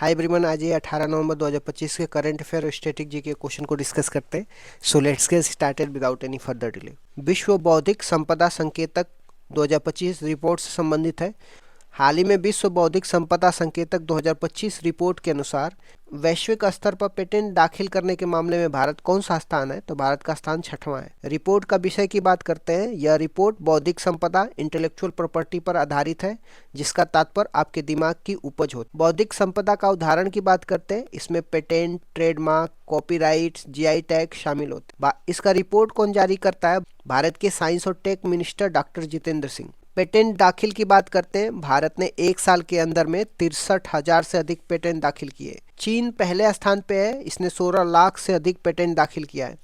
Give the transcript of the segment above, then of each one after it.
Hi everyone, आज ये 18 नवंबर 2025 के करंट अफेयर और स्टैटिक जी के क्वेश्चन को डिस्कस करते हैं। So let's get started without any further delay. विश्व बौद्धिक संपदा संकेतक 2025 रिपोर्ट से संबंधित है। हाल ही में विश्व बौद्धिक संपदा संकेतक 2025 रिपोर्ट के अनुसार वैश्विक स्तर पर पेटेंट दाखिल करने के मामले में भारत कौन सा स्थान है? तो भारत का स्थान 6वां है। रिपोर्ट का विषय की बात करते हैं। यह रिपोर्ट बौद्धिक संपदा इंटेलेक्चुअल प्रॉपर्टी पर आधारित है, जिसका तात्पर्य आपके दिमाग की उपज होती है। बौद्धिक संपदा का उदाहरण की बात करते हैं। इसमें patent, trademark, copyright, GI tag शामिल होते हैं। इसका रिपोर्ट कौन जारी करता है? भारत के साइंस और tech minister doctor Jitendra Singh. Patent दाखिल की बात करते हैं। भारत ने एक साल के अंदर में 63,000 से अधिक पेटेंट दाखिल किए। चीन पहले स्थान पे है, इसने 16 लाख से अधिक पेटेंट दाखिल किया है।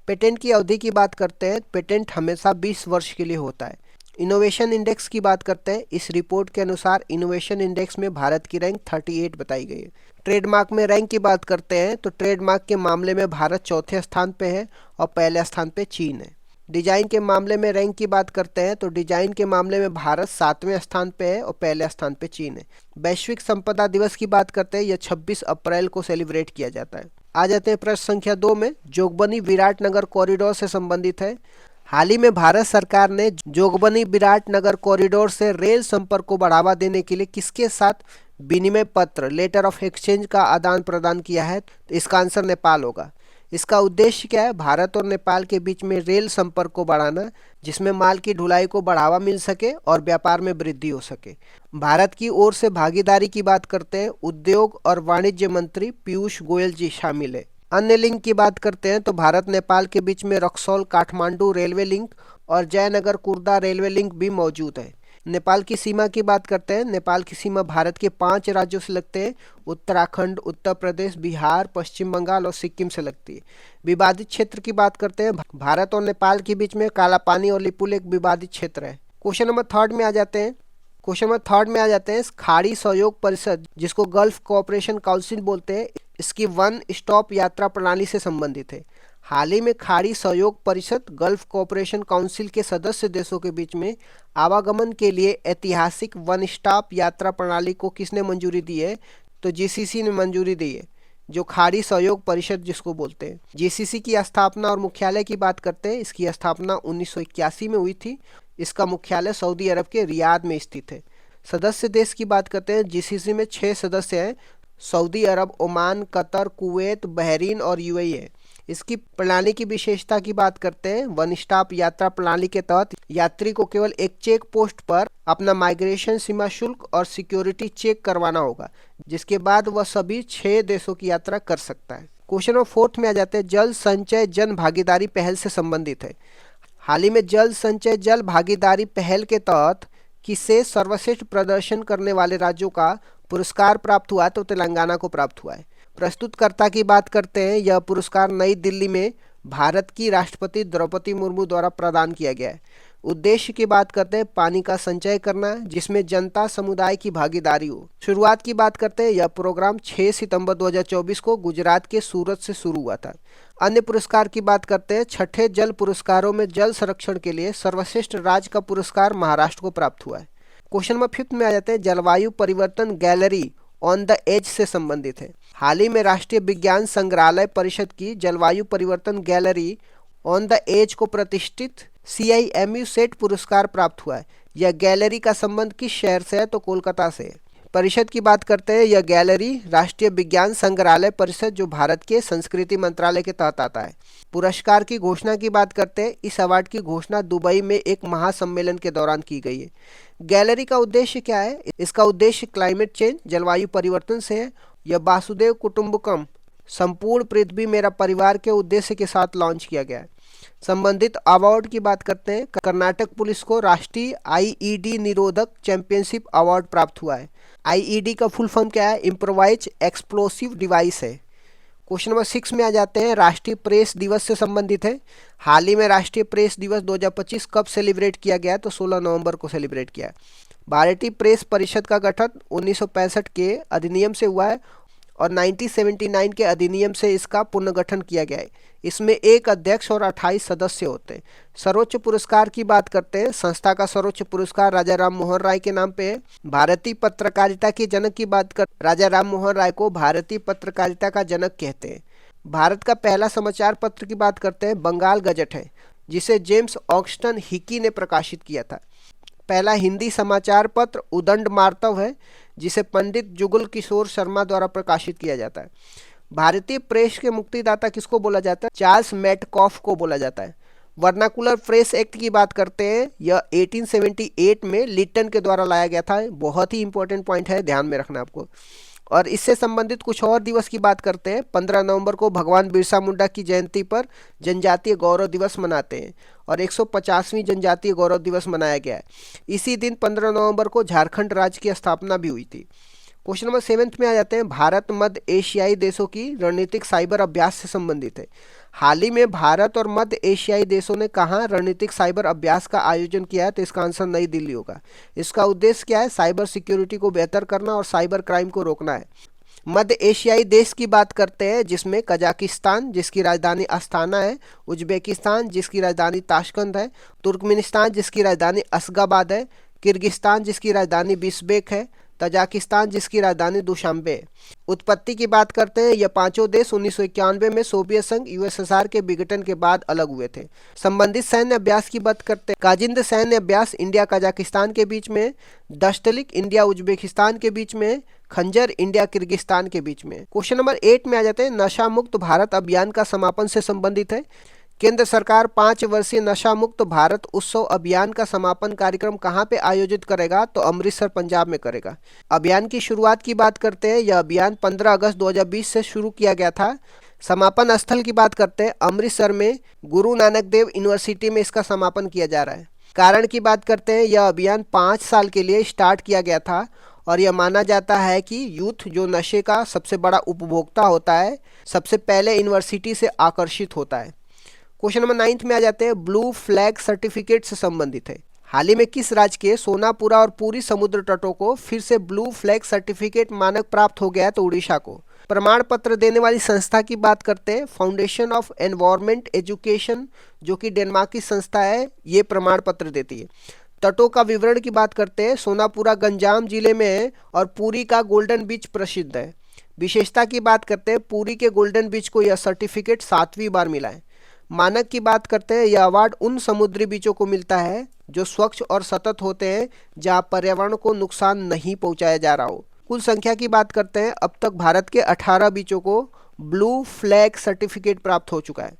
पेटेंट की अवधि की बात करते हैं। पेटेंट हमेशा 20 वर्ष के लिए होता है। इनोवेशन इंडेक्स की बात करते हैं। इस रिपोर्ट के अनुसार इनोवेशन इंडेक्स में भारत की रैंक 38 बताई गई है। ट्रेडमार्क में रैंक की बात करते हैं तो ट्रेडमार्क के मामले में भारत चौथे स्थान पे है और पहले स्थान पे चीन है। डिजाइन के मामले में रैंक की बात करते हैं तो डिजाइन के मामले में भारत 7वें स्थान पे है और पहले स्थान पे चीन है। वैश्विक संपदा दिवस की बात करते हैं। यह 26 अप्रैल को सेलिब्रेट किया जाता है। आ जाते हैं प्रश्न संख्या 2 में। जोगबनी विराटनगर कॉरिडोर से संबंधित है। हाल ही में भारत सरकार ने जोगबनी विराटनगर कॉरिडोर से रेल संपर्क को बढ़ावा देने के लिए किसके साथ विनिमय पत्र, लेटर ऑफ एक्सचेंज का आदान प्रदान किया है? तो इसका आंसर नेपाल होगा। इसका उद्देश्य क्या है? भारत और नेपाल के बीच में रेल संपर्क को बढ़ाना, जिसमें माल की ढुलाई को बढ़ावा मिल सके और व्यापार में वृद्धि हो सके। भारत की ओर से भागीदारी की बात करते हैं। उद्योग और वाणिज्य मंत्री पीयूष गोयल जी शामिल है। अन्य लिंक की बात करते हैं तो भारत नेपाल के बीच में रक्सौल काठमांडू रेलवे लिंक और जयनगर कुर्दा रेलवे लिंक भी मौजूद है। नेपाल की सीमा की बात करते हैं। नेपाल की सीमा भारत के 5 राज्यों से लगते हैं। उत्तराखंड, उत्तर प्रदेश, बिहार, पश्चिम बंगाल और सिक्किम से लगती है। विवादित क्षेत्र की बात करते हैं। भारत और नेपाल के बीच में काला पानी और लिपुल एक विवादित क्षेत्र है। क्वेश्चन नंबर 3 में आ जाते हैं। खाड़ी सहयोग परिषद, जिसको गल्फ कोऑपरेशन काउंसिल बोलते हैं, इसकी वन स्टॉप यात्रा प्रणाली से संबंधित है। हाल ही में खाड़ी सहयोग परिषद गल्फ कोऑपरेशन काउंसिल के सदस्य देशों के बीच में आवागमन के लिए ऐतिहासिक वन स्टॉप यात्रा प्रणाली को किसने मंजूरी दी है? तो जीसीसी ने मंजूरी दी है, जो खाड़ी सहयोग परिषद जिसको बोलते हैं। जीसीसी की स्थापना और मुख्यालय की बात करते हैं। इसकी स्थापना 1981 में हुई थी। इसका मुख्यालय सऊदी अरब के रियाद में स्थित है। सदस्य देश की बात करते हैं। जीसीसी में 6 सदस्य हैं। सऊदी अरब, ओमान, कतर, कुवैत, बहरीन और यूएई है। इसकी प्रणाली की विशेषता की बात करते हैं। वन स्टॉप यात्रा प्रणाली के तहत यात्री को केवल एक चेक पोस्ट पर अपना माइग्रेशन, सीमा शुल्क और सिक्योरिटी चेक करवाना होगा, जिसके बाद वह सभी 6 देशों की यात्रा कर सकता है। क्वेश्चन नंबर 4 में आ जाते हैं। जल संचय जन भागीदारी पहल से संबंधित है। हाल ही में जल संचय जल भागीदारी पहल के तहत किसे सर्वश्रेष्ठ प्रदर्शन करने वाले राज्यों का पुरस्कार प्राप्त हुआ? तो तेलंगाना को प्राप्त हुआ है। प्रस्तुतकर्ता की बात करते हैं। यह पुरस्कार नई दिल्ली में भारत की राष्ट्रपति द्रौपदी मुर्मू द्वारा प्रदान किया गया है। उद्देश्य की बात करते हैं। पानी का संचय करना, जिसमें जनता समुदाय की भागीदारी हो। शुरुआत की बात करते हैं। यह प्रोग्राम 6 सितंबर 2024 को गुजरात के सूरत से शुरू हुआ था। अन्य पुरस्कार की बात करते हैं। छठे जल पुरस्कारों में जल संरक्षण के लिए सर्वश्रेष्ठ राज्य का पुरस्कार महाराष्ट्र को प्राप्त हुआ है। क्वेश्चन नंबर 5 में आ जाते हैं। जलवायु परिवर्तन गैलरी ऑन द एज से संबंधित है। हाल ही में राष्ट्रीय विज्ञान संग्रहालय परिषद की जलवायु परिवर्तन गैलरी ऑन द एज को प्रतिष्ठित CIMU सेट पुरस्कार प्राप्त हुआ है। यह गैलरी का संबंध किस शहर से है? तो कोलकाता से है। परिषद की बात करते हैं। यह गैलरी राष्ट्रीय विज्ञान संग्रहालय परिषद, जो भारत के संस्कृति मंत्रालय के तहत आता है। पुरस्कार की घोषणा की बात करते हैं। इस अवार्ड की घोषणा दुबई में एक महासम्मेलन के दौरान की गई है। गैलरी का उद्देश्य क्या है? इसका उद्देश्य क्लाइमेट चेंज, जलवायु परिवर्तन से है। यह वासुदेव कुटुंबकम, संपूर्ण पृथ्वी मेरा परिवार के उद्देश्य के साथ लॉन्च किया गया है। संबंधित अवार्ड की बात करते हैं। कर्नाटक पुलिस को राष्ट्रीय IED निरोधक चैंपियनशिप अवार्ड प्राप्त हुआ है। IED का फुल फॉर्म क्या है? इम्प्रोवाइज एक्सप्लोसिव डिवाइस है। क्वेश्चन नंबर 6 में आ जाते हैं। राष्ट्रीय प्रेस दिवस से संबंधित है। हाल ही में राष्ट्रीय प्रेस दिवस 2025 कब सेलिब्रेट किया गया? तो 16 नवंबर को सेलिब्रेट किया है। भारतीय प्रेस परिषद का गठन 1965 के अधिनियम से हुआ है और 1979 के अधिनियम से इसका पुनर्गठन किया गया है। इसमें एक अध्यक्ष और 28 सदस्य होते हैं। सर्वोच्च पुरस्कार की बात करते हैं। संस्था का सर्वोच्च पुरस्कार राजा राम मोहन राय के नाम पे है। भारतीय पत्रकारिता के जनक की बात कर राजा राम मोहन राय को भारतीय पत्रकारिता का जनक कहते हैं। भारत का पहला समाचार पत्र की बात करते हैं, बंगाल गजट है, जिसे जेम्स ऑक्सटन हिकी ने प्रकाशित किया था। पहला हिंदी समाचार पत्र उदंड मार्तव है, जिसे पंडित जुगल किशोर शर्मा द्वारा प्रकाशित किया जाता है। भारतीय प्रेस के मुक्तिदाता किसको बोला जाता है? चार्ल्स मेटकॉफ को बोला जाता है। वर्नाकुलर प्रेस एक्ट की बात करते हैं, यह 1878 में लिटन के द्वारा लाया गया था। बहुत ही इंपॉर्टेंट पॉइंट है, ध्यान में रखना आपको। और इससे संबंधित कुछ और दिवस की बात करते हैं। 15 नवंबर को भगवान बिरसा मुंडा की जयंती पर जनजातीय गौरव दिवस मनाते हैं और 150वीं जनजातीय गौरव दिवस मनाया गया है। इसी दिन 15 नवंबर को झारखंड राज्य की स्थापना भी हुई थी। क्वेश्चन नंबर 7 में आ जाते हैं। भारत मध्य एशियाई देशों की रणनीतिक साइबर अभ्यास से संबंधित है। हाल ही में भारत और मध्य एशियाई देशों ने कहाँ रणनीतिक साइबर अभ्यास का आयोजन किया है? तो इसका आंसर नई दिल्ली होगा। इसका उद्देश्य क्या है? साइबर सिक्योरिटी को बेहतर करना और साइबर क्राइम को रोकना है। मध्य एशियाई देश की बात करते हैं, जिसमें कजाकिस्तान जिसकी राजधानी अस्ताना है, उज्बेकिस्तान जिसकी राजधानी ताशकंद है, तुर्कमेनिस्तान जिसकी राजधानी अशगाबाद है, किर्गिस्तान जिसकी राजधानी बिश्केक है, तजाकिस्तान जिसकी राजधानी दुशांबे है। उत्पत्ति की बात करते हैं, यह पांचों देश 1991 में सोवियत संघ यूएसएसआर के विघटन के बाद अलग हुए थे। संबंधित सैन्य अभ्यास की बात करते हैं। काजिंद सैन्य अभ्यास इंडिया कजाकिस्तान के बीच में, दस्तलिक इंडिया उज्बेकिस्तान के बीच में, खंजर इंडिया किर्गिस्तान के बीच में। क्वेश्चन नंबर 8 में आ जाते हैं। नशा मुक्त भारत अभियान का समापन से संबंधित है। केंद्र सरकार 5 वर्षीय नशा मुक्त भारत उत्सव अभियान का समापन कार्यक्रम कहां पे आयोजित करेगा? तो अमृतसर पंजाब में करेगा। अभियान की शुरुआत की बात करते हैं। यह अभियान 15 अगस्त 2020 से शुरू किया गया था। समापन स्थल की बात करते हैं, अमृतसर में गुरु नानक देव यूनिवर्सिटी में इसका समापन किया जा रहा है। कारण की बात करते हैं, यह अभियान 5 साल के लिए स्टार्ट किया गया था और यह माना जाता है कि यूथ जो नशे का सबसे बड़ा उपभोक्ता होता है, सबसे पहले यूनिवर्सिटी से आकर्षित होता है। क्वेश्चन नंबर 9 में आ जाते हैं। ब्लू फ्लैग सर्टिफिकेट से संबंधित है। हाल ही में किस राज्य के सोनापुरा और पूरी समुद्र तटों को फिर से ब्लू फ्लैग सर्टिफिकेट मानक प्राप्त हो गया है? तो उड़ीसा को। प्रमाण पत्र देने वाली संस्था की बात करते हैं, फाउंडेशन ऑफ एनवायरमेंट एजुकेशन, जो कि डेनमार्क की संस्था है, ये प्रमाण पत्र देती है। तटों का विवरण की बात करते हैं, सोनापुरा गंजाम जिले में है और पुरी का गोल्डन बीच प्रसिद्ध है। विशेषता की बात करते हैं, पुरी के गोल्डन बीच को यह सर्टिफिकेट 7वीं बार मिला है। मानक की बात करते हैं, यह अवार्ड उन समुद्री बीचों को मिलता है जो स्वच्छ और सतत होते हैं, जहां पर्यावरण को नुकसान नहीं पहुंचाया जा रहा हो। कुल संख्या की बात करते हैं, अब तक भारत के 18 बीचों को ब्लू फ्लैग सर्टिफिकेट प्राप्त हो चुका है।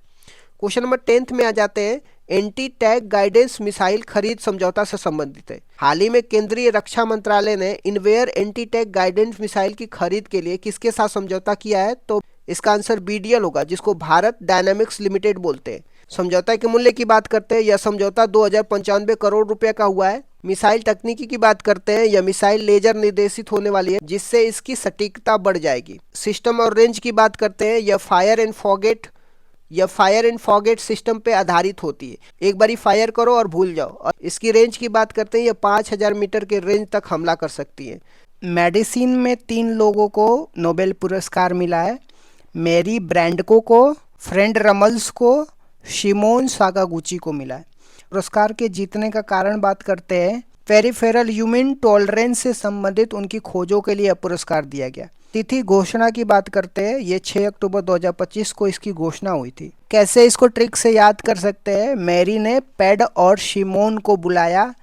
क्वेश्चन नंबर 10 में आ जाते हैं। एंटी टैंक गाइडेंस मिसाइल खरीद समझौता से संबंधित है। हाल ही में केंद्रीय रक्षा मंत्रालय ने innerwear anti tank guidance missile की खरीद के लिए किसके साथ समझौता किया है? तो इसका आंसर बीडीएल होगा, जिसको भारत डायनामिक्स लिमिटेड बोलते हैं। समझौता के मूल्य की बात करते हैं, यह समझौता 2095 करोड़ रुपए का हुआ है। मिसाइल तकनीकी की बात करते हैं, यह मिसाइल लेजर निर्देशित होने वाली है, जिससे इसकी सटीकता बढ़ जाएगी। सिस्टम और रेंज की बात करते हैं, यह फायर एंड फॉरगेट सिस्टम पे आधारित होती है। एक बारी फायर करो और भूल जाओ। और इसकी रेंज की बात करते हैं, यह 5000 मीटर के रेंज तक हमला कर सकती है। मेडिसिन में 3 लोगों को नोबेल पुरस्कार मिला है। मेरी ब्रैंडको को, फ्रेंड रमल्स को, शिमोन साकागुची को मिला है। पुरस्कार के जीतने का कारण बात करते हैं, पेरिफेरल ह्यूमन टॉलरेंस से संबंधित उनकी खोजों के लिए पुरस्कार दिया गया। तिथि घोषणा की बात करते हैं, ये 6 अक्टूबर 2025 को इसकी घोषणा हुई थी। कैसे इसको ट्रिक से याद कर सकते हैं? मैरी ने पैड और शिमोन को बुलाया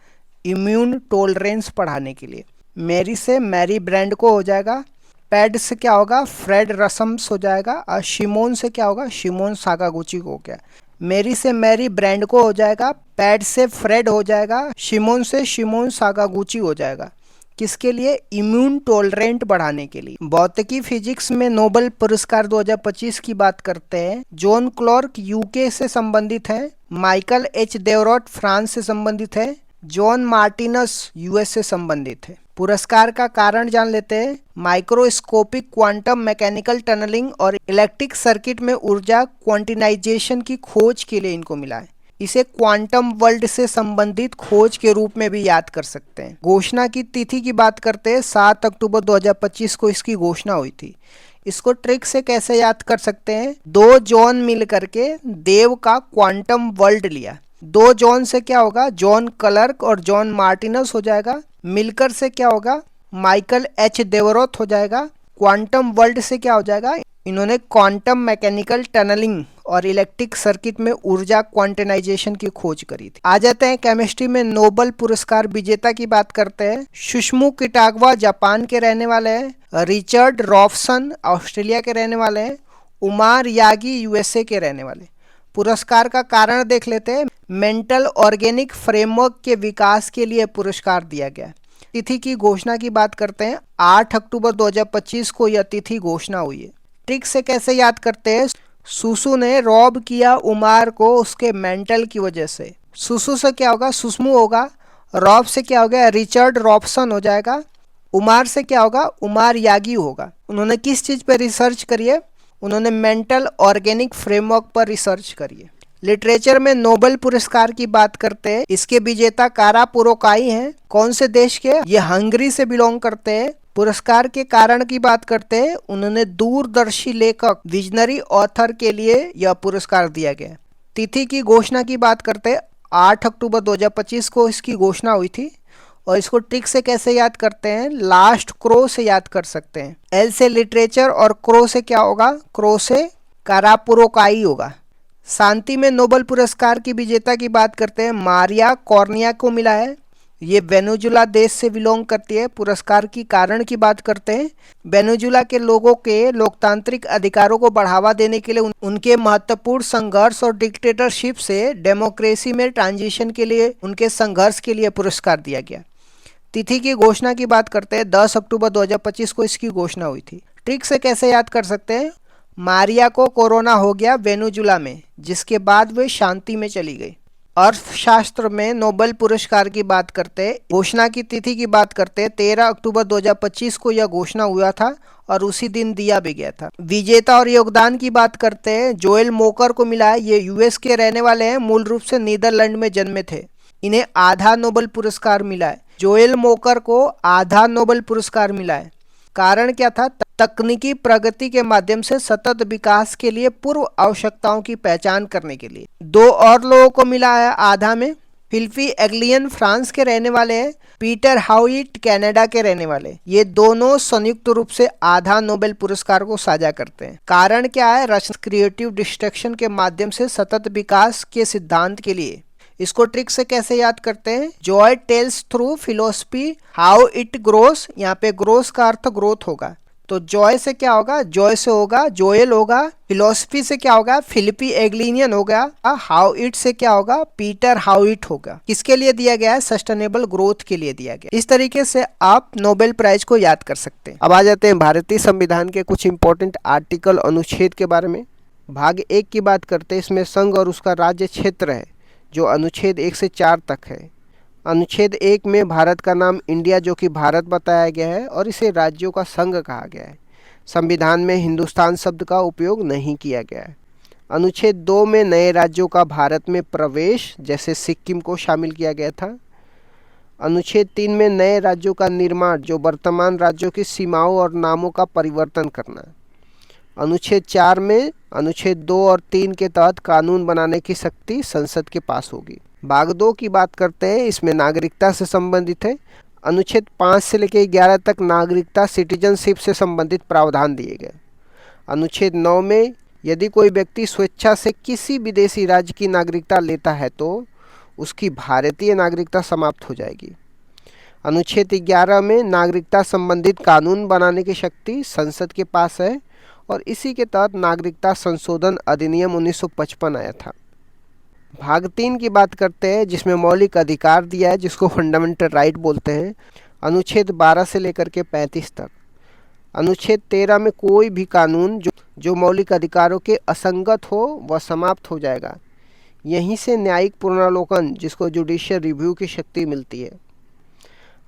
इम्यून टॉलरेंस पढ़ाने के लिए। मैरी से मैरी ब्रैंड को हो जाएगा, पैड से क्या होगा? फ्रेड रसम्स हो जाएगा, और शिमोन से क्या होगा? शिमोन साकागुची को हो गया। मैरी से मैरी ब्रैंड को हो जाएगा, पैड से फ्रेड हो जाएगा, शिमोन से शिमोन साकागुची हो जाएगा। किसके लिए? इम्यून टॉलरेंट बढ़ाने के लिए। भौतिकी फिजिक्स में नोबेल पुरस्कार 2025 की बात करते हैं। जॉन क्लॉर्क यूके से संबंधित है, माइकल एच देवरॉट फ्रांस से संबंधित है, जॉन मार्टिनस यूएस से संबंधित है। पुरस्कार का कारण जान लेते हैं। माइक्रोस्कोपिक क्वांटम मैकेनिकल टनलिंग और इलेक्ट्रिक सर्किट में ऊर्जा क्वांटिनाइजेशन की खोज के लिए इनको मिला है। इसे क्वांटम वर्ल्ड से संबंधित खोज के रूप में भी याद कर सकते हैं। घोषणा की तिथि की बात करते हैं, 7 अक्टूबर 2025 को इसकी घोषणा हुई थी। इसको ट्रिक से कैसे याद कर सकते हैं, दो जॉन मिल करके देव का क्वांटम वर्ल्ड लिया। दो जॉन से क्या होगा, जॉन क्लर्क और जॉन मार्टिनस हो जाएगा। मिलकर से क्या होगा, माइकल एच देवरोथ हो जाएगा। क्वांटम वर्ल्ड से क्या हो जाएगा, इन्होंने क्वांटम मैकेनिकल टनलिंग और इलेक्ट्रिक सर्किट में ऊर्जा क्वांटनाइजेशन की खोज करी थी। आ जाते हैं केमिस्ट्री में नोबेल पुरस्कार विजेता की बात करते हैं। सुषमु किटागवा जापान के रहने वाले हैं। रिचर्ड रॉफसन ऑस्ट्रेलिया के रहने वाले हैं। उमार यागी यूएसए के रहने वाले। पुरस्कार का कारण देख लेते हैं। मेंटल ऑर्गेनिक फ्रेमवर्क के विकास के लिए पुरस्कार दिया गया। तिथि की घोषणा की बात करते हैं, 8 अक्टूबर 2025 को यह तिथि घोषणा हुई है। ट्रिक से कैसे याद करते हैं, सुसु ने रॉब किया उमार को उसके मेंटल की वजह से। सुसु से क्या होगा, सुषमु होगा। रॉब से क्या हो गया, रिचर्ड रॉबसन हो जाएगा। उमार से क्या होगा, उमार यागी होगा। उन्होंने किस चीज़ पर रिसर्च करी है, उन्होंने मेंटल ऑर्गेनिक फ्रेमवर्क पर रिसर्च करी है। लिटरेचर में नोबेल पुरस्कार की बात करते हैं, इसके विजेता कारा पुरोकाई हैं। कौन से देश के, ये हंगरी से बिलोंग करते हैं। पुरस्कार के कारण की बात करते हैं, उन्होंने दूरदर्शी लेखक विजनरी ऑथर के लिए यह पुरस्कार दिया गया। तिथि की घोषणा की बात करते हैं, 8 अक्टूबर 2025 को इसकी घोषणा हुई थी। और इसको ट्रिक से कैसे याद करते हैं, लास्ट क्रो से याद कर सकते हैं। एल से लिटरेचर और क्रो से क्या होगा, क्रो से कारापुरोकाई होगा। शांति में नोबेल पुरस्कार की विजेता की बात करते हैं, मारिया कॉर्निया को मिला है। ये वेनेजुला देश से बिलोंग करती है। पुरस्कार की कारण की बात करते हैं, वेनेजुला के लोगों के लोकतांत्रिक अधिकारों को बढ़ावा देने के लिए उनके महत्वपूर्ण संघर्ष और डिक्टेटरशिप से डेमोक्रेसी में ट्रांजिशन के लिए उनके संघर्ष के लिए पुरस्कार दिया गया। तिथि की घोषणा की बात करते हैं, 10 अक्टूबर 2025 को इसकी घोषणा हुई थी। ट्रिक से कैसे याद कर सकते हैं, मारिया को कोरोना हो गया वेनेजुला में, जिसके बाद वे शांति में चली गई। अर्थशास्त्र में नोबेल पुरस्कार की बात करते हैं, घोषणा की तिथि की बात करते हैं, 13 अक्टूबर 2025 को यह घोषणा हुआ था और उसी दिन दिया भी गया था। विजेता और योगदान की बात करते हैं, जोएल मोकर को मिला है। ये यूएस के रहने वाले हैं, मूल रूप से नीदरलैंड में जन्मे थे। इन्हें आधा नोबेल पुरस्कार मिला है। जोएल मोकर को आधा नोबेल पुरस्कार मिला है। कारण क्या था, तकनीकी प्रगति के माध्यम से सतत विकास के लिए पूर्व आवश्यकताओं की पहचान करने के लिए। दो और लोगों को मिला है आधा में। फिलिपी एग्लियन फ्रांस के रहने वाले हैं। पीटर हाउइट कनाडा के रहने वाले। ये दोनों संयुक्त रूप से आधा नोबेल पुरस्कार को साझा करते हैं। कारण क्या है, क्रिएटिव डिस्ट्रक्शन के माध्यम से सतत विकास के सिद्धांत के लिए। इसको ट्रिक से कैसे याद करते हैं, joy tells through philosophy how it grows. यहाँ पे ग्रोस का अर्थ ग्रोथ होगा, तो जॉय से क्या होगा, जॉय से होगा जोएल होगा। फिलोसफी से क्या होगा, फिलिपी एग्लिनियन होगा। हाउ इट से क्या होगा, पीटर हाउ इट होगा। किसके लिए दिया गया है, सस्टेनेबल ग्रोथ के लिए दिया गया। इस तरीके से आप नोबेल प्राइज को याद कर सकते हैं। अब आ जाते हैं भारतीय संविधान के कुछ इंपॉर्टेंट आर्टिकल अनुच्छेद के बारे में। भाग 1 की बात करते हैं, इसमें संघ और उसका राज्य क्षेत्र है, जो अनुच्छेद 1 से 4 तक है। अनुच्छेद 1 में भारत का नाम इंडिया, जो कि भारत बताया गया है, और इसे राज्यों का संघ कहा गया है। संविधान में हिंदुस्तान शब्द का उपयोग नहीं किया गया है। अनुच्छेद 2 में नए राज्यों का भारत में प्रवेश, जैसे सिक्किम को शामिल किया गया था। अनुच्छेद 3 में नए राज्यों का निर्माण, जो वर्तमान राज्यों की सीमाओं और नामों का परिवर्तन करना। अनुच्छेद 4 में अनुच्छेद 2 और 3 के तहत कानून बनाने की शक्ति संसद के पास होगी। भाग 2 की बात करते हैं, इसमें नागरिकता से संबंधित है। अनुच्छेद 5 से लेकर 11 तक नागरिकता सिटीजनशिप से संबंधित प्रावधान दिए गए। अनुच्छेद 9 में यदि कोई व्यक्ति स्वेच्छा से किसी विदेशी राज्य की नागरिकता लेता है तो उसकी भारतीय नागरिकता समाप्त हो जाएगी। अनुच्छेद 11 में नागरिकता संबंधित कानून बनाने की शक्ति संसद के पास है, और इसी के तहत नागरिकता संशोधन अधिनियम 1955 आया था। भाग 3 की बात करते हैं, जिसमें मौलिक अधिकार दिया है, जिसको फंडामेंटल राइट बोलते हैं। अनुच्छेद 12 से लेकर के 35 तक। अनुच्छेद 13 में कोई भी कानून जो मौलिक अधिकारों के असंगत हो वह समाप्त हो जाएगा। यहीं से न्यायिक पुनरावलोकन, जिसको जुडिशियल रिव्यू की शक्ति मिलती है।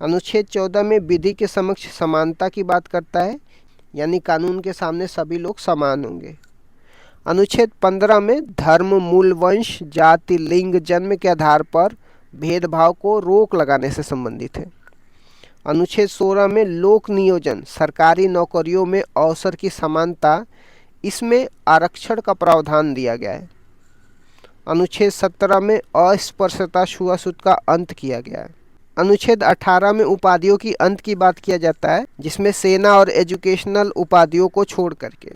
अनुच्छेद 14 में विधि के समक्ष समानता की बात करता है, यानी कानून के सामने सभी लोग समान होंगे। अनुच्छेद 15 में धर्म, मूल, वंश, जाति, लिंग, जन्म के आधार पर भेदभाव को रोक लगाने से संबंधित है। अनुच्छेद 16 में लोक नियोजन, सरकारी नौकरियों में अवसर की समानता, इसमें आरक्षण का प्रावधान दिया गया है। अनुच्छेद 17 में अस्पृश्यता, छुआछूत का अंत किया गया है। अनुच्छेद 18 में उपाधियों की अंत की बात किया जाता है, जिसमें सेना और एजुकेशनल उपाधियों को छोड़ करके।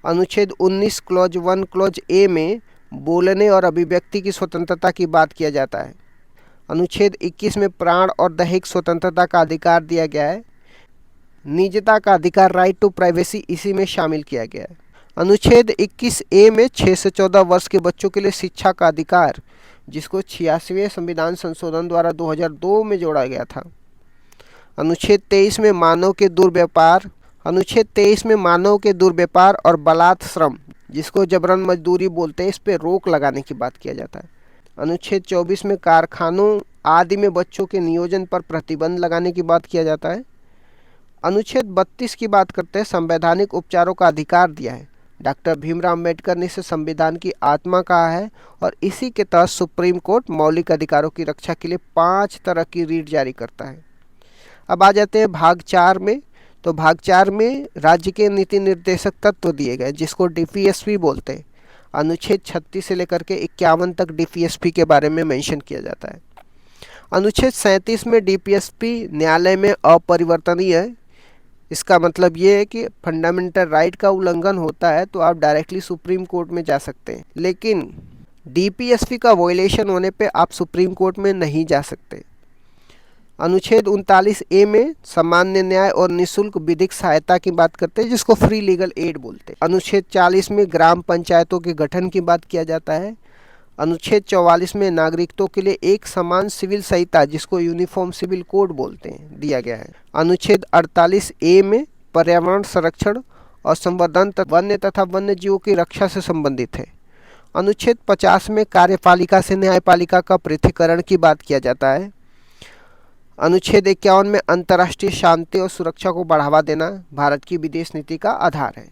अनुच्छेद 19 क्लॉज 1 क्लॉज ए में बोलने और अभिव्यक्ति की स्वतंत्रता की बात किया जाता है। अनुच्छेद 21 में प्राण और दैहिक स्वतंत्रता का अधिकार दिया गया है। निजता का अधिकार, राइट टू प्राइवेसी, इसी में शामिल किया गया है। अनुच्छेद 21 ए में 6 से 14 वर्ष के बच्चों के लिए शिक्षा का अधिकार, जिसको 86वें संविधान संशोधन द्वारा 2002 में जोड़ा गया था। अनुच्छेद 23 में मानव के दुर्व्यापार, अनुच्छेद 23 में मानव के दुर्व्यापार और बलात् श्रम, जिसको जबरन मजदूरी बोलते हैं, इस पर रोक लगाने की बात किया जाता है। अनुच्छेद 24 में कारखानों आदि में बच्चों के नियोजन पर प्रतिबंध लगाने की बात किया जाता है। अनुच्छेद 32 की बात करते हैं, संवैधानिक उपचारों का अधिकार दिया है। डॉक्टर भीमराव अम्बेडकर ने इसे संविधान की आत्मा कहा है और इसी के तहत सुप्रीम कोर्ट मौलिक अधिकारों की रक्षा के लिए 5 तरह की रीट जारी करता है। अब आ जाते हैं भाग 4 में। तो भाग 4 में राज्य के नीति निर्देशक तत्व दिए गए, जिसको डीपीएसपी बोलते हैं। अनुच्छेद 36 से लेकर के 51 तक डीपीएसपी के बारे में मेंशन किया जाता है। अनुच्छेद 37 में डीपीएसपी न्यायालय में अपरिवर्तनीय है। इसका मतलब ये है कि फंडामेंटल राइट का उल्लंघन होता है तो आप डायरेक्टली सुप्रीम कोर्ट में जा सकते हैं, लेकिन डीपीएसपी का वायलेशन होने पे आप सुप्रीम कोर्ट में नहीं जा सकते। अनुच्छेद 39 ए में सामान्य न्याय और निःशुल्क विधिक सहायता की बात करते हैं, जिसको फ्री लीगल एड बोलते हैं। अनुच्छेद 40 में ग्राम पंचायतों के गठन की बात किया जाता है। अनुच्छेद 44 में नागरिकों के लिए एक समान सिविल संहिता, जिसको यूनिफॉर्म सिविल कोड बोलते हैं, दिया गया है। अनुच्छेद 48 ए में पर्यावरण संरक्षण और संवर्धन वन्य तथा वन्य जीवों की रक्षा से संबंधित है। अनुच्छेद 50 में कार्यपालिका से न्यायपालिका का पृथक्करण की बात किया जाता है। अनुच्छेद 51 में अंतर्राष्ट्रीय शांति और सुरक्षा को बढ़ावा देना भारत की विदेश नीति का आधार है।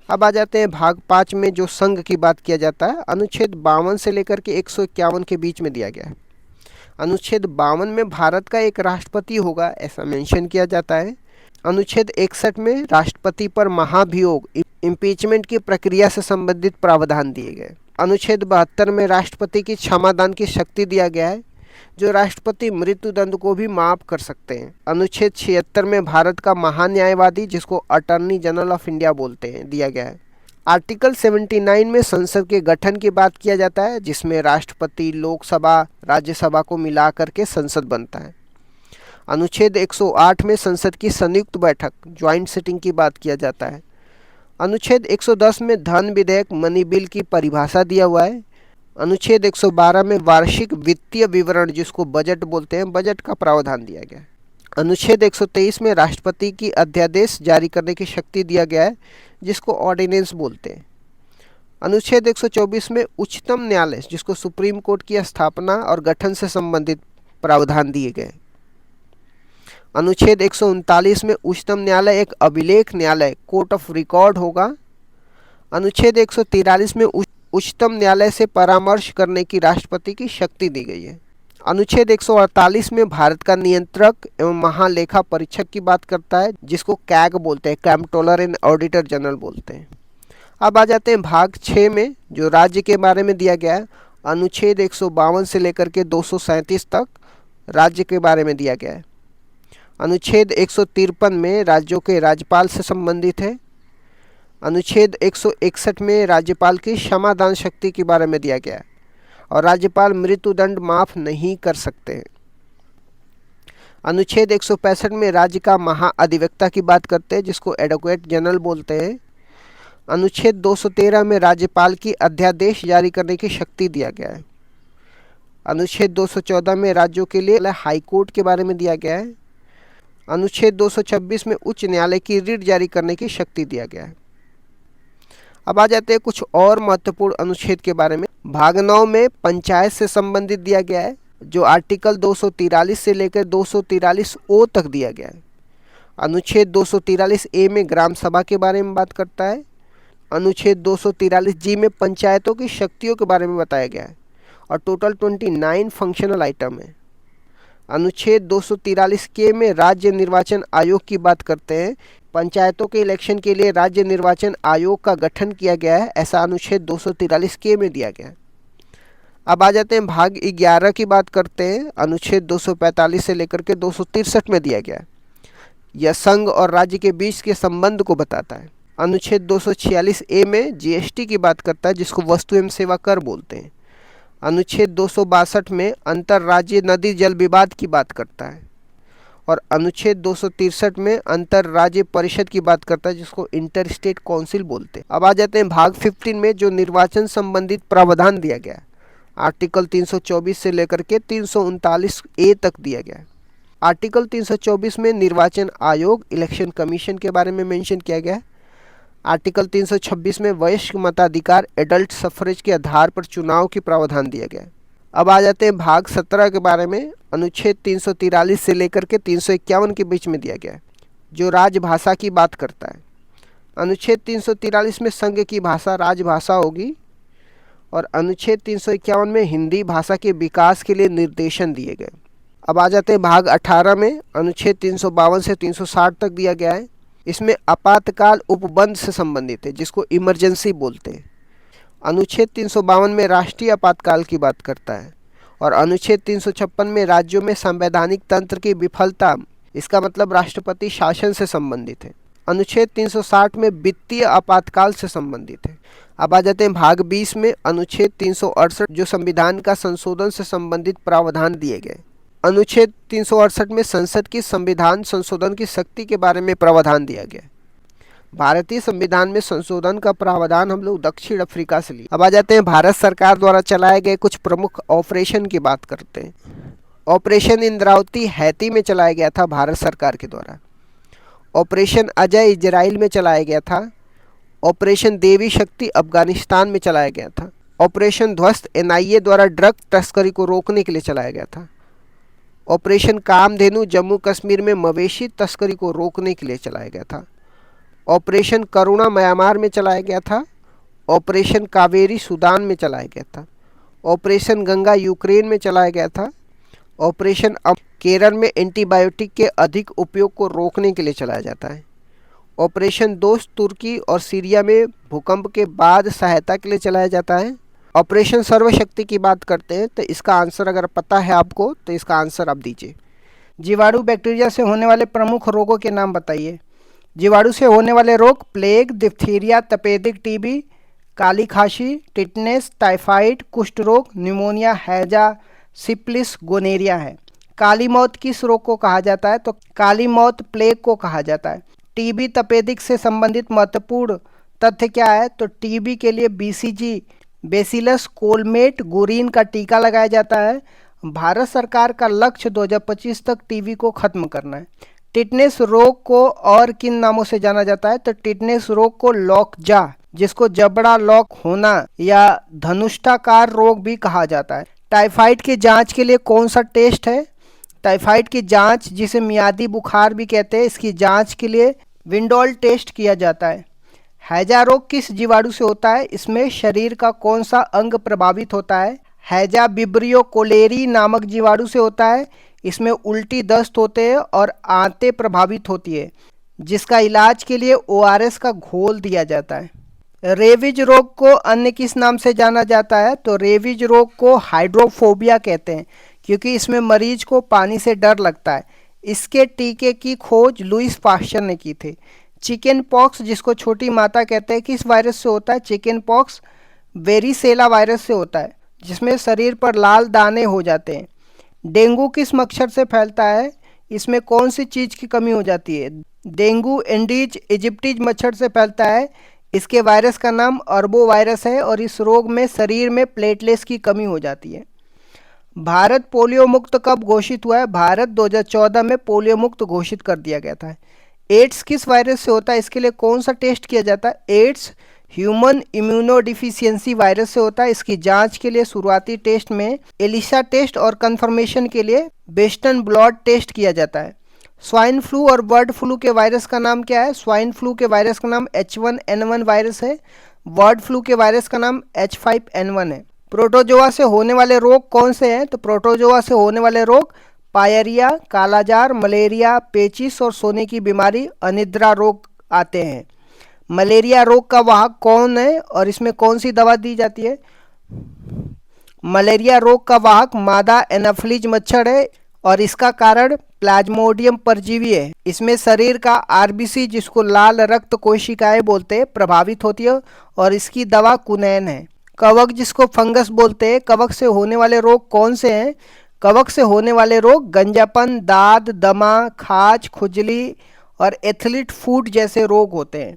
अब आ जाते हैं भाग 5 में, जो संघ की बात किया जाता है। अनुच्छेद 52 से लेकर के 151 के बीच में दिया गया है। अनुच्छेद 52 में भारत का एक राष्ट्रपति होगा, ऐसा मेंशन किया जाता है। अनुच्छेद 61 में राष्ट्रपति पर महाभियोग, इम्पीचमेंट की प्रक्रिया से संबंधित प्रावधान दिए गए। अनुच्छेद 72 में राष्ट्रपति की क्षमादान की शक्ति दिया गया है, जो राष्ट्रपति मृत्युदंड को भी माफ कर सकते हैं। अनुच्छेद 76 में भारत का महान्यायवादी, जिसको अटॉर्नी जनरल ऑफ इंडिया बोलते हैं, दिया गया है। आर्टिकल 79 में संसद के गठन की बात किया जाता है, जिसमें राष्ट्रपति, लोकसभा, राज्यसभा को मिला करके संसद बनता है। अनुच्छेद 108 में संसद की संयुक्त बैठक, ज्वाइंट सिटिंग की बात किया जाता है। अनुच्छेद 110 में धन विधेयक, मनी बिल की परिभाषा दिया हुआ है। अनुच्छेद 112 में वार्षिक वित्तीय विवरण, जिसको बजट बोलते हैं, बजट का प्रावधान दिया गया है। अनुच्छेद 123 में राष्ट्रपति की अध्यादेश जारी करने की शक्ति दिया गया है, जिसको ऑर्डिनेंस बोलते हैं। अनुच्छेद 124 में उच्चतम न्यायालय, जिसको सुप्रीम कोर्ट की स्थापना और गठन से संबंधित प्रावधान दिए गए। अनुच्छेद 139 में उच्चतम न्यायालय एक अभिलेख न्यायालय, कोर्ट ऑफ रिकॉर्ड होगा। अनुच्छेद 143 में उच्चतम न्यायालय से परामर्श करने की राष्ट्रपति की शक्ति दी गई है। अनुच्छेद 148 में भारत का नियंत्रक एवं महालेखा परीक्षक की बात करता है, जिसको कैग बोलते हैं, कंट्रोलर एंड ऑडिटर जनरल बोलते हैं। अब आ जाते हैं भाग 6 में, जो राज्य के बारे में दिया गया है। अनुच्छेद 152 से लेकर के 237 तक राज्य के बारे में दिया गया है। अनुच्छेद 153 में राज्यों के राज्यपाल से संबंधित है। अनुच्छेद 161 में राज्यपाल की क्षमादान शक्ति के बारे में दिया गया है और राज्यपाल मृत्युदंड माफ नहीं कर सकते हैं। अनुच्छेद 165 में राज्य का महाअधिवक्ता की बात करते हैं, जिसको एडवोकेट जनरल बोलते हैं। अनुच्छेद 213 में राज्यपाल की अध्यादेश जारी करने की शक्ति दिया गया है। अनुच्छेद 214 में राज्यों के लिए हाईकोर्ट के बारे में दिया गया है। अनुच्छेद 226 में उच्च न्यायालय की रिट जारी करने की शक्ति दिया गया है। अब आ जाते हैं कुछ और महत्वपूर्ण अनुच्छेद के बारे में। भाग 9 में पंचायत से संबंधित दिया गया है, जो आर्टिकल 243 से लेकर 243 ओ तक दिया गया है। अनुच्छेद 243 ए में ग्राम सभा के बारे में बात करता है। अनुच्छेद 243 जी में पंचायतों की शक्तियों के बारे में बताया गया है और टोटल 29 फंक्शनल आइटम है। अनुच्छेद 243 के में राज्य निर्वाचन आयोग की बात करते हैं। पंचायतों के इलेक्शन के लिए राज्य निर्वाचन आयोग का गठन किया गया है, ऐसा अनुच्छेद 243 के में दिया गया है। अब आ जाते हैं भाग 11 की बात करते हैं। अनुच्छेद 245 से लेकर के 263 में दिया गया है। यह संघ और राज्य के बीच के संबंध को बताता है। अनुच्छेद 246 ए में जीएसटी की बात करता है, जिसको वस्तु एवं सेवा कर बोलते हैं। अनुच्छेद 262 में अंतर्राज्यीय नदी जल विवाद की बात करता है और अनुच्छेद 263 में अंतर्राज्यीय परिषद की बात करता है, जिसको इंटर स्टेट काउंसिल बोलते हैं। अब आ जाते हैं भाग 15 में, जो निर्वाचन संबंधित प्रावधान दिया गया है। आर्टिकल 324 से लेकर के 339 ए तक दिया गया है। आर्टिकल 324 में निर्वाचन आयोग, इलेक्शन कमीशन के बारे में मेंशन किया गया है। आर्टिकल 326 में वयस्क मताधिकार, एडल्ट सफरेज के आधार पर चुनाव की प्रावधान दिया गया है। अब आ जाते हैं भाग 17 के बारे में। अनुच्छेद 343 से लेकर के 351 के बीच में दिया गया है, जो राजभाषा की बात करता है। अनुच्छेद 343 में संघ की भाषा राजभाषा होगी और अनुच्छेद 351 में हिंदी भाषा के विकास के लिए निर्देशन दिए गए। अब आ जाते हैं भाग 18 में। अनुच्छेद 352 से 360 तक दिया गया है। इसमें आपातकाल उपबंध से संबंधित है, जिसको इमरजेंसी बोलते हैं। अनुच्छेद 352 में राष्ट्रीय आपातकाल की बात करता है और अनुच्छेद 356 में राज्यों में संवैधानिक तंत्र की विफलता, इसका मतलब राष्ट्रपति शासन से संबंधित है। अनुच्छेद 360 में वित्तीय आपातकाल से संबंधित है। अब आ जाते हैं भाग 20 में। अनुच्छेद 368, जो संविधान का संशोधन से संबंधित प्रावधान दिए गए। अनुच्छेद 368 में संसद की संविधान संशोधन की शक्ति के बारे में प्रावधान दिया गया। भारतीय संविधान में संशोधन का प्रावधान हम लोग दक्षिण अफ्रीका से लिए। अब आ जाते हैं भारत सरकार द्वारा चलाए गए कुछ प्रमुख ऑपरेशन की बात करते हैं। ऑपरेशन इंद्रावती हैती में चलाया गया था भारत सरकार के द्वारा। ऑपरेशन अजय इजराइल में चलाया गया था। ऑपरेशन देवी शक्ति अफगानिस्तान में चलाया गया था। ऑपरेशन ध्वस्त एनआईए द्वारा ड्रग तस्करी को रोकने के लिए चलाया गया था। ऑपरेशन कामधेनु जम्मू कश्मीर में मवेशी तस्करी को रोकने के लिए चलाया गया था। ऑपरेशन करुणा म्यांमार में चलाया गया था। ऑपरेशन कावेरी सूडान में चलाया गया था। ऑपरेशन गंगा यूक्रेन में चलाया गया था। ऑपरेशन केरल में एंटीबायोटिक के अधिक उपयोग को रोकने के लिए चलाया जाता है। ऑपरेशन दोस्त तुर्की और सीरिया में भूकंप के बाद सहायता के लिए चलाया जाता है। ऑपरेशन सर्वशक्ति की बात करते हैं, तो इसका आंसर अगर पता है आपको तो इसका आंसर आप दीजिए। जीवाणु बैक्टीरिया से होने वाले प्रमुख रोगों के नाम बताइए। जीवाणु से होने वाले रोग प्लेग, डिप्थीरिया, तपेदिक टीबी, काली खांसी, टिटनेस, टाइफाइड, कुष्ठ रोग, न्यूमोनिया, हैजा, सिप्लिस, गोनेरिया है। काली मौत किस रोग को कहा जाता है? तो काली मौत प्लेग को कहा जाता है। टीबी तपेदिक से संबंधित महत्वपूर्ण तथ्य क्या है? तो टीबी के लिए बीसीजी, बेसिलस कोलमेट गुरीन का टीका लगाया जाता है। भारत सरकार का लक्ष्य 2025 तक टीबी को खत्म करना है। टिटनेस रोग को और किन नामों से जाना जाता है? तो टिटनेस रोग को लॉकजा, जिसको जबड़ा लॉक होना या धनुष्टाकार रोग भी कहा जाता है। टाइफाइड की जांच के लिए कौन सा टेस्ट है? टाइफाइड की जांच, जिसे मियादी बुखार भी कहते हैं, इसकी जांच के लिए विंडोल टेस्ट किया जाता है। हैजा रोग किस जीवाणु से होता है? इसमें शरीर का कौन सा अंग प्रभावित होता है? हैजा विब्रियो कोलेरी नामक जीवाणु से होता है। इसमें उल्टी, दस्त होते हैं और आंतें प्रभावित होती है, जिसका इलाज के लिए ओआरएस का घोल दिया जाता है। रेबीज रोग को अन्य किस नाम से जाना जाता है? तो रेबीज रोग को हाइड्रोफोबिया कहते हैं, क्योंकि इसमें मरीज को पानी से डर लगता है। इसके टीके की खोज लुईस पास्चर ने की थी। चिकन पॉक्स, जिसको छोटी माता कहते हैं, किस वायरस से होता है? चिकन पॉक्स वेरिसेला वायरस से होता है, जिसमें शरीर पर लाल दाने हो जाते हैं। डेंगू किस मच्छर से फैलता है? इसमें कौन सी चीज़ की कमी हो जाती है? डेंगू एंडीज इजिप्टीज मच्छर से फैलता है। इसके वायरस का नाम अर्बो वायरस है और इस रोग में शरीर में प्लेटलेट्स की कमी हो जाती है। भारत पोलियो मुक्त कब घोषित हुआ है? भारत 2014 में पोलियो मुक्त घोषित कर दिया गया था। एड्स किस वायरस से होता है? इसके लिए कौन सा टेस्ट किया जाता है? एड्स ह्यूमन इम्यूनोडिफिशियंसी वायरस से होता है। इसकी जांच के लिए शुरुआती टेस्ट में एलिसा टेस्ट और कंफर्मेशन के लिए वेस्टर्न ब्लॉट टेस्ट किया जाता है। स्वाइन फ्लू और बर्ड फ्लू के वायरस का नाम क्या है? स्वाइन फ्लू के वायरस का नाम H1N1 वायरस है। बर्ड फ्लू के वायरस का नाम H5N1 है। प्रोटोजोआ से होने वाले रोग कौन से हैं? तो प्रोटोजोआ से होने वाले रोग पायरिया, कालाजार, मलेरिया, पेचिस और सोने की बीमारी, अनिद्रा रोग आते हैं। मलेरिया रोग का वाहक कौन है और इसमें कौन सी दवा दी जाती है? मलेरिया रोग का वाहक मादा एनाफिलीज मच्छर है और इसका कारण प्लाज्मोडियम परजीवी है। इसमें शरीर का आरबीसी, जिसको लाल रक्त कोशिकाएं बोलते हैं, प्रभावित होती है और इसकी दवा कुनैन है। कवक, जिसको फंगस बोलते हैं, कवक से होने वाले रोग कौन से हैं? कवक से होने वाले रोग गंजापन, दाद, दमा, खाज, खुजली और एथलीट फूट जैसे रोग होते हैं।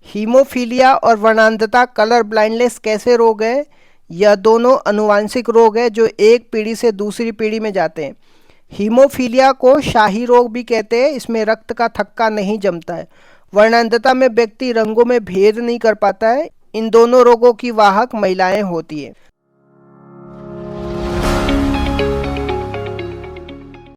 हीमोफीलिया और वर्णांधता, कलर ब्लाइंडनेस कैसे रोग है? यह दोनों अनुवांशिक रोग है जो एक पीढ़ी से दूसरी पीढ़ी में जाते हैं। हीमोफीलिया को शाही रोग भी कहते हैं, इसमें रक्त का थक्का नहीं जमता है। वर्णांधता में व्यक्ति रंगों में भेद नहीं कर पाता है। इन दोनों रोगों की वाहक महिलाएं होती है।